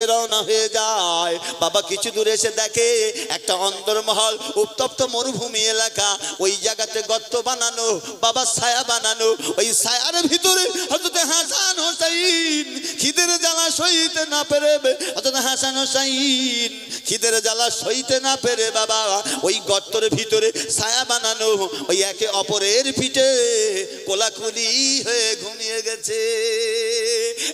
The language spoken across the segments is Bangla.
রওনা হয়ে যায়। বাবা কিছু দূরে এসে দেখে একটা অন্দরমহল উত্তপ্ত মরুভূমি এলাকা, ওই জায়গাতে গর্ত বানানো, বাবা ছায়া বানানো। ওই ছায়ার ভিতরে হযরত হাসান হোসেন খিদের জ্বালা সইতে না পেরে, হযরত হাসান হোসেন খিদের জ্বালা সইতে না পেরে বাবা ওই গর্তের ভিতরে ছায়া বানানো, ওই একে অপরের পিঠে কোলাকুলি হয়ে ঘুমিয়ে গেছে।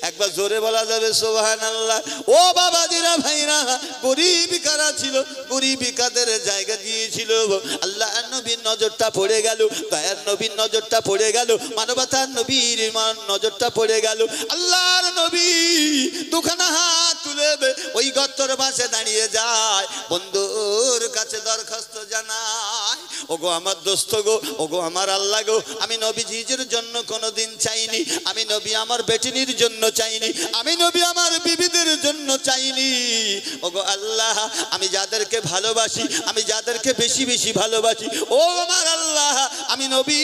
একবার জোরে বলা যাবে সুবহানাল্লাহ। ও বাবাজিরা ভাইরা, গরিব কারা ছিল, গরিবী কাদের জায়গা দিয়েছিল। আল্লাহ নবীর নজরটা পড়ে গেল, দয়ার নবীর নজরটা পড়ে গেল, মানবতার নবীর নজরটা পড়ে গেল। আল্লাহর নবী দুখানা হাত তুলে ওই গর্তের পাশে দাঁড়িয়ে যায়, বন্ধুর কাছে দরখাস্ত জানায়, ওগো আমার দোস্ত গো, ওগো আমার আল্লাহ গো, আমি নবীজির জন্য কোনোদিন চাইনি, আমি নবী আমার বেটিনির জন্য চাইনি, আমি নবী আমার বিবিদের জন্য চাইনি। ওগো আল্লাহ, আমি যাদেরকে ভালোবাসি, আমি যাদেরকে বেশি বেশি ভালোবাসি, ও আমার আল্লাহ, আমি নবী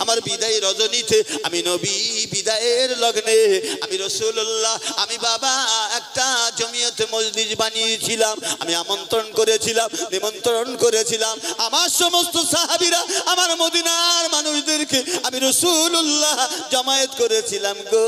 আমার বিদায় রজনীতে, আমি নবী বিদায়ের লগ্নে, আমি রাসূলুল্লাহ, আমি বাবা একটা জমিয়তে মজলিস বানিয়েছিলাম, আমি আমন্ত্রণ করেছিলাম, নিমন্ত্রণ করেছিলাম আমার সমস্ত সাহাবীরা, আমার মদিনার মানুষদেরকে আমি রাসূলুল্লাহ জামায়াত করেছিলাম গো।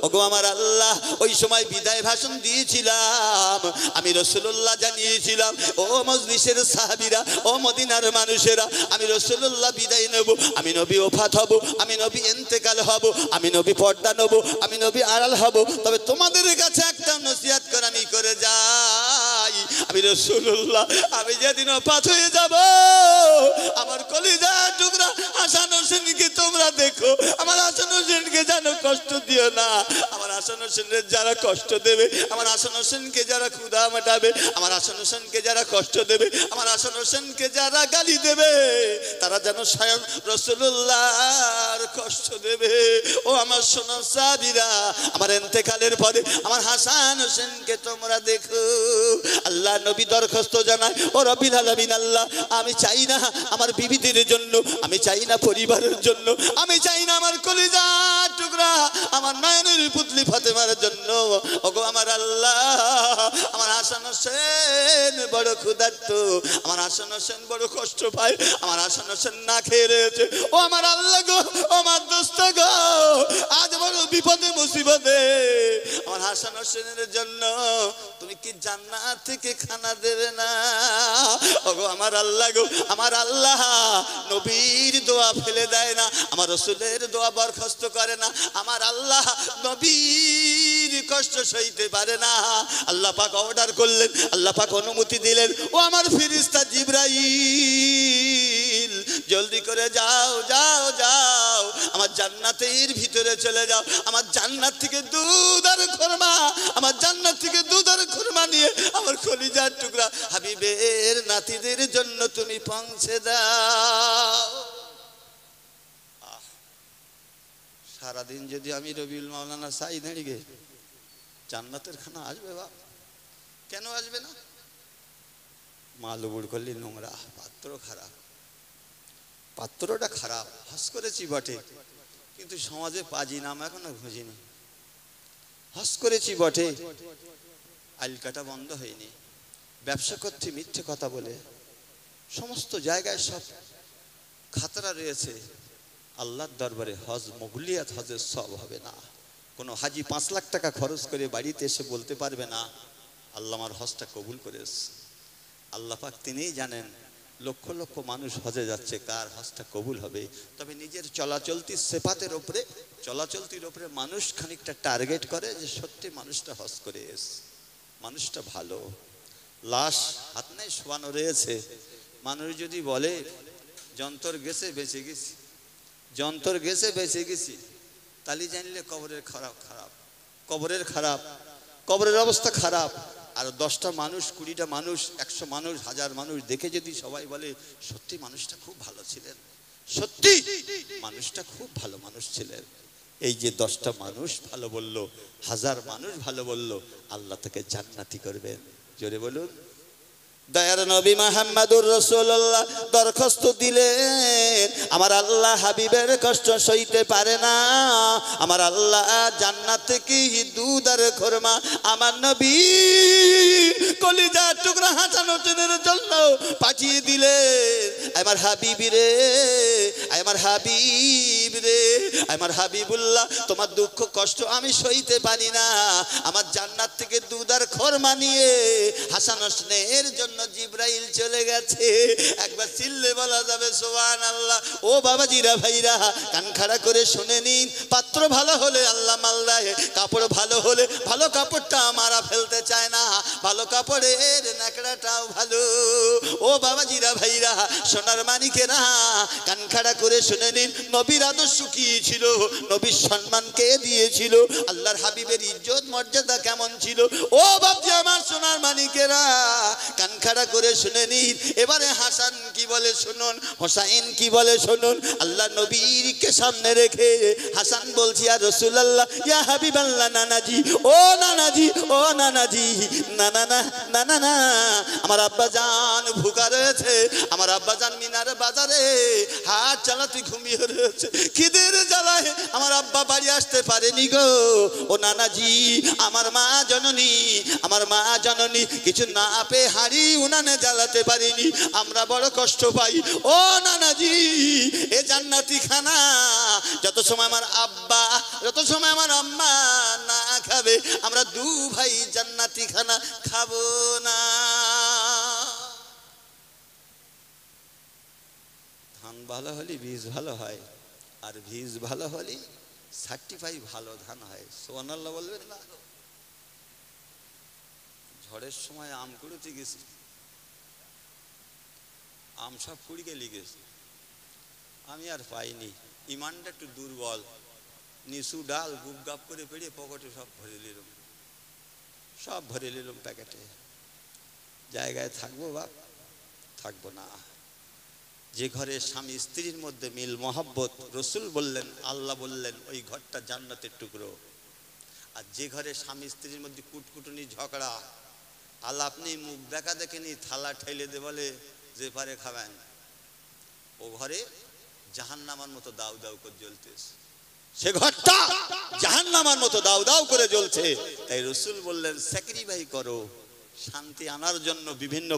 ওগো আমার আল্লাহ, ওই সময় বিদায় ভাষণ দিয়েছিলাম, আমি রাসূলুল্লাহ জানিয়েছিলাম, ও মজলিসের সাহাবীরা, ও মদিনার মানুষেরা, আমি রাসূলুল্লাহ বিদায় নেব, আমি নবী ওফাত হব, আমি নবী ইন্তেকাল হব, আমি নবী পর্দা নেব, আমি নবী আড়াল হব, তবে তোমাদের কাছে একটা নসিহত করে আমি করে যাই, আমি রাসূলুল্লাহ, আমি যেদিন ওফাত হয়ে যাব, আমার কলিজার টুকরা হাসান হোসেনকে তোমরা দেখো, আমার হাসান হোসেনকে যেন কষ্ট দিও না, আমার হাসান হোসেনের যারা কষ্ট দেবে, আমার হাসান হোসেনকে যারা ক্ষুধা মেটাবে, আমার হাসান হোসেনকে যারা কষ্ট দেবে, আমার হাসান হোসেনকে যারা গালি দেবে, তারা যেন স্বয়ং রাসূলুল্লাহর কষ্ট দেবে। ও আমার সোনা সাহাবীরা, আমার ইন্তেকালের পরে আমার হাসান হোসেনকে তোমরা দেখো। আল্লাহ নবী দরখাস্ত জানায়, ও রব্বিল আলামিন, আল্লাহ আমি চাই না আমার বিবিদের জন্য, আমি চাই না পরিবারের জন্য, আমি চাই না আমার কলিজার টুকরা আমার নয়নের পুতলি ফাতেমার জন্য, ওগো আমার আল্লাহ, আমার হাসান হোসেন বড় ক্ষুধার্ত, আমার হাসান হোসেন বড় কষ্ট পায়, আমার হাসান হোসেন না খেয়ে রয়েছে, ও আমার আল্লাহ গো, ও আমার দোস্ত গো, আজ বড় বিপদে মুসিবতে, আমার হাসান হোসেনের জন্য তুমি কি জান্নাত থেকে খানা দেবে না? ওগো আমার আল্লাহ গো, আমার আল্লাহ নবীর দোয়া ফেলে দেয় না, আমার রাসূলের দোয়া বরখাস্ত করে না, আমার আল্লাহ নবীর কষ্ট সইতে পারে না। আল্লাহ পাক অর্ডার করলেন, আল্লাহ পাক অনুমতি দিলেন, ও আমার ফেরেশতা জিবরাইল, জলদি করে যাও যাও যাও, আমার জান্নাতের ভিতরে চলে যাও, আমার জান্নাত থেকে দুধ আর খুরমা, আমার জান্নাত থেকে দুধ আর খুরমা নিয়ে আমার কলিজার টুকরা হাবিবের নাতিদের জন্য তুমি পৌঁছে দাও। সারাদিন যদি আমি রবিউল মাওলানা সাই দাঁড়িয়ে, জান্নাতের খানা আসবে বাপ? কেন আসবে না? মাল উবুড় করলি নোংরা, পাত্র খারাপ, পাত্রটা খারাপ, হস করেছি বটে, কিন্তু সমাজে পাজি নাম এখনো খুঁজিনি, হস করেছি বটে, আইলকাটা বন্ধ হয়নি, ব্যবসা করতে মিথ্যে কথা বলে, সমস্ত জায়গায় সব খাতরা রয়েছে, আল্লাহর দরবারে হজ মকবুলিয়াত, হজের সব হবে না। কোনো হাজি 5 লাখ টাকা খরচ করে বাড়িতে এসে বলতে পারবে না আল্লাহ আমার হজটা কবুল করেছে। আল্লাহ পাক তিনিই জানেন লক্ষ লক্ষ মানুষ হজে যাচ্ছে, কার হজটা কবুল হবে। তবে নিজের চলাচলতি সেফাতের উপরে, চলাচলতির উপরে মানুষ খানিকটা টার্গেট করে যে সত্যি মানুষটা হজ করে এসে, মানুষটা ভালো, লাশ হাত নেই শোয়ানো রয়েছে, মানুষ যদি বলে যন্তর গেছে বেঁচে গেছি, যন্তর গেছে বেঁচে গেছি, তালি জানলে কবরের খারাপ, খারাপ কবরের খারাপ, কবরের অবস্থা খারাপ। আর 10টা মানুষ, 20টা মানুষ, 100 মানুষ, 1000 মানুষ দেখে যদি সবাই বলে সত্যি মানুষটা খুব ভালো ছিলেন, সত্যি মানুষটা খুব ভালো মানুষ ছিলেন, এই যে 10টা মানুষ ভালো বললো, 1000 মানুষ ভালো বললো, আল্লাহ তাকে জান্নাতি করবেন। জোরে বলুন, দয়ার নবী মুহাম্মদুর রাসূলুল্লাহ দরখাস্ত দিলেন, আমার আল্লাহ হাবিবের কষ্ট সইতে পারে না, আমার আল্লাহ জান্নাত থেকে দুধ আর খরমা আমার নবী কলিজার টুকরা হাসান হোসেনের জন্য পাঠিয়ে দিলেন। আমার হাবিব রে, আমার হাবিব রে, আমার হাবিবুল্লাহ, তোমার দুঃখ কষ্ট আমি সইতে পারি না, আমার জান্নাত থেকে দুধ আর খরমা নিয়ে হাসান হোসেনের জন্য জিব্রাইল চলে গেছে। একবার চিল্লে বলা যাবে সুবহানাল্লাহ। ও বাবাজিরা ভাইরা কান খাড়া করে শুনে নিন, পাত্র ভালো হলে আল্লাহ মাল দেয়, কাপড় ভালো হলে, ভালো কাপড়টা মারা ফেলতে চায় না, ভালো কাপড়ের নাকড়াটাও ভালো। ও বাবাজিরা ভাইরা সোনার মানিকেরা কান খাড়া করে শুনে নিন, নবীর আদর্শ কি ছিল, নবীর সম্মান কে দিয়েছিল, আল্লাহর হাবিবের ইজ্জত মর্যাদা কেমন ছিল। ও বাপজি আমার সোনার মানিকেরা কান খাড়া করে শুনে নিন। এবারে হাসান কি বলে শুনুন, হোসাইন কি বলে শুনুন। আল্লাহ নবীকে সামনে রেখে হাসান বলছি, আর রাসূলুল্লাহ ইয়া হাবিবাল্লাহ, নানাজি ও নানাজি, ও নানাজি, না না না না না না, আমার আব্বা জান ভুকা রয়েছে, আমার আব্বা জান মিনার বাজারে হাত চালাতে ঘুমিয়ে রয়েছে, খিদের জ্বালায় আমার আব্বা বাড়ি আসতে পারেনি গো। ও নানাজি, আমার মা জননী, আমার মা জননী কিছু না পেয়ে হাড়ি উনানে জ্বালাতে পারিনি, আমরা বড় কষ্ট পাই। ও নানাজি, এ জান্নাতি খানা যত সময় আমার আব্বা, যত সময় আমার আম্মা না খাবে, আমরা দু ভাই জান্নাতি খানা খাবো না। ধান ভালো হলে বীজ ভালো হয়, আর বীজ ভালো হলে সার্টিফাই ভালো ধান হয়। সুবহানাল্লাহ বলবেন না? ঝড়ের সময় আম কুড়োতে গেছি, আম সব কুড়িয়ে লিগেছে, আমি আর পাইনি, ইমানটা একটু দুর্বল, নিচু ডাল গুপ গাপ করে পেড়ে পকেটে সব ভরে নিলাম, সব ভরে নিলাম প্যাকেটে। জায়গায় থাকবো বাপ? থাকবো না। যে ঘরে স্বামী স্ত্রীর মধ্যে মিল মহব্বত, রসুল বললেন, আল্লাহ বললেন ওই ঘরটা জান্নাতের টুকরো। আর যে ঘরে স্বামী স্ত্রীর মধ্যে কুটকুটুনি ঝগড়া, আল্লাহ আপনি মুখ দেখা দেখেনি থালা ঠেলে দে বলে যে পারে খাবেন, ও ঘরে জাহান্নামার মতো দাউ দাউ করে জ্বলতেছে, সে ঘরটা জাহান্নামার মতো দাউ দাউ করে জ্বলছে। তাই রসুল বললেন স্যাক্রিফাই করো, শান্তি আনার জন্য বিভিন্ন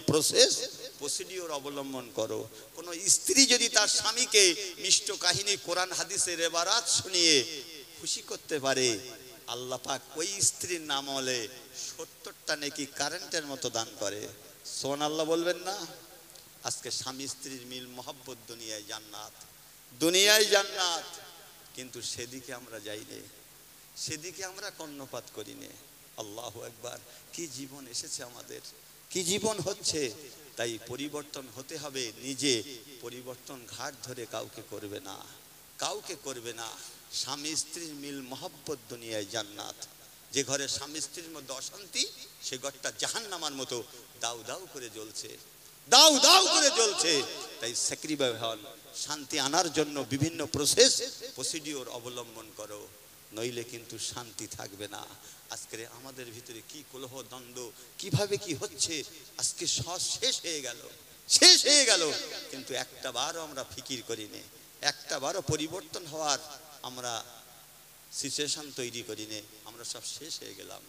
প্রসিডিওর অবলম্বন করো। কোন স্ত্রী যদি তার স্বামীকে মিষ্ট কাহিনী কোরআন হাদিসের এবারাত শুনিয়ে খুশি করতে পারে, আল্লাহ পাক ওই স্ত্রীর নাম হলে 70টা নেকি কারেন্টের মতো দান করে। সুবহানাল্লাহ বলবেন না? আজকে স্বামী স্ত্রীর মিল মহব্বত দুনিয়ায় জান্নাত, দুনিয়ায় জান্নাত, কিন্তু সেদিকে আমরা যাইনি, সেদিকে আমরা কর্ণপাত করিনি। আল্লাহু আকবার, কি জীবন এসেছে আমাদের, কি জীবন হচ্ছে। তাই পরিবর্তন হতে হবে, নিজে পরিবর্তন ঘাট ধরে কাউকে করবে না, কাউকে করবে না। স্বামী স্ত্রীর মিল মহব্বত দুনিয়ায় জান্নাত। যে ঘরে স্বামী স্ত্রীর মধ্যে অশান্তি, সে ঘরটা জাহান্নামার মতো দাউ দাউ করে জ্বলছে, দাউ দাউ করে জ্বলছে। তাই স্যাক্রিফাই হন, শান্তি আনার জন্য বিভিন্ন প্রসিডিওর অবলম্বন করো, নইলে কিন্তু শান্তি থাকবে না। আজকে আমাদের ভিতরে কি কলহ দ্বন্দ্ব, কিভাবে কি হচ্ছে, আজকে সব শেষ হয়ে গেল, শেষ হয়ে গেল। কিন্তু একটা বারও আমরা ফিকির করিনি, একটা বারও পরিবর্তন হওয়ার আমরা সিচুয়েশন তৈরি করিনি, আমরা সব শেষ হয়ে গেলাম,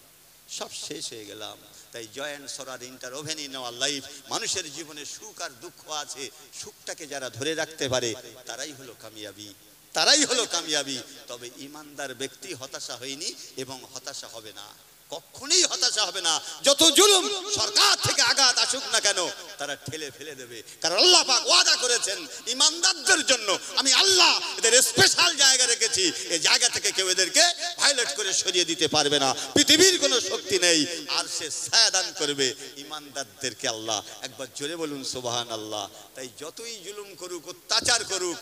সব শেষ হয়ে গেলাম। তাই joint Sorar ইন্টারওভেন in our life. মানুষের জীবনে সুখ আর দুঃখ আছে, সুখটাকে যারা ধরে রাখতে পারে তারাই হলো কামিয়াবি, তারাই হলো কামিয়াবি। তবে ইমানদার ব্যক্তি হতাশা হয়নি এবং হতাশা হবে না, কখনোই হতাশা হবে না। যত জুলুম সরকার থেকে আঘাত আসুক না কেন, তারা ঠেলে ফেলে দেবে, কারণ আল্লাহ পাক ওয়াদা করেছেন ইমানদারদের জন্য আমি আল্লাহ এদের স্পেশাল জায়গা রেখেছি, এই জায়গা থেকে কেউ এদেরকে ভায়োলেট করে সরিয়ে দিতে পারবে না, পৃথিবীর কোনো শক্তি নেই। আর সে ছায়া দান করবে ইমানদারদেরকে আল্লাহ। একবার জোরে বলুন সুবহানাল্লাহ। তাই যতই জুলুম করুক, অত্যাচার করুক,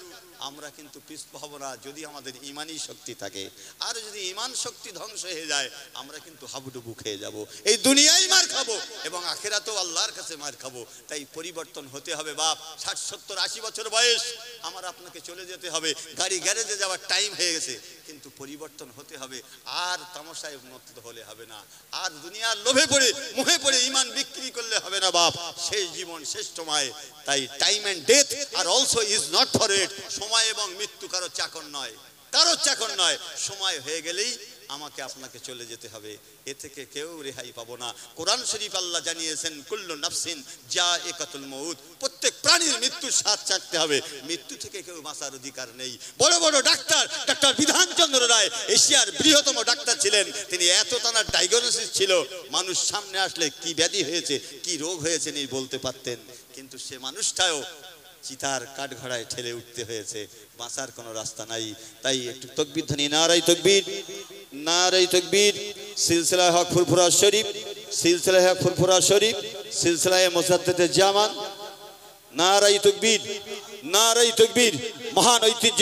আমরা কিন্তু পিছপা হব না যদি আমাদের ইমানি শক্তি থাকে। আর যদি ইমান শক্তি ধ্বংস হয়ে যায় আমরা কিন্তু হাবুডুবু খেয়ে যাব, এই দুনিয়ায় মার খাবো এবং আখিরাতেও আল্লাহর কাছে মার খাবো। তাই পরিবর্তন হতে হবে বাপ। 60, 70, 80 বছর বয়স আমার আপনাকে চলে যেতে হবে, গাড়ি গ্যারেজে যাওয়ার টাইম হয়ে গেছে, কিন্তু পরিবর্তন হতে হবে। আর তামাশায় উন্নত হলে হবে না, আর দুনিয়ার লোভে পড়ে মোহে পড়ে ইমান বিক্রি করলে হবে না বাপ। শেষ জীবন শেষ সময়। তাই time and death are also is not for it. সময় এবং মৃত্যু কারো চাকর নয়, কারো চাকর নয়। সময় হয়ে গেলেই আমাকে আপনাকে চলে যেতে হবে, এ থেকে কেউ রেহাই পাবো না। কোরআন শরীফ আল্লাহ জানিয়েছেন কুল্লু নাফসিন যায়িকাতুল মউত, প্রত্যেক প্রাণীর মৃত্যুর স্বাদ চাখতে হবে, মৃত্যু থেকে কেউ বাঁচার অধিকার নেই। বড় বড় ডাক্তার, ডাক্তার বিধানচন্দ্র রায় এশিয়ার বৃহত্তম ডাক্তার ছিলেন। তিনি এত তার ডায়াগনোসিস ছিল, মানুষ সামনে আসলে কি ব্যাধি হয়েছে কি রোগ হয়েছে তিনি বলতে পারতেন, কিন্তু সে মানুষটাও চিতার কাঠগড়ায় ঠেলে উঠতে হয়েছে, বাঁচার কোনো রাস্তা নাই। তাই একটু তাকবীর ধ্বনি, নারাই তাকবীর, নারাই তাকবীর। সিলসিলা হক ফুরফুরা শরীফ, সিলসিলা হক ফুরফুরা শরীফ, সিলসিলায়ে মুজাদ্দিদে জামান, নারাই তাকবীর, নারাই তাকবীর। মহান ঐতিহ্য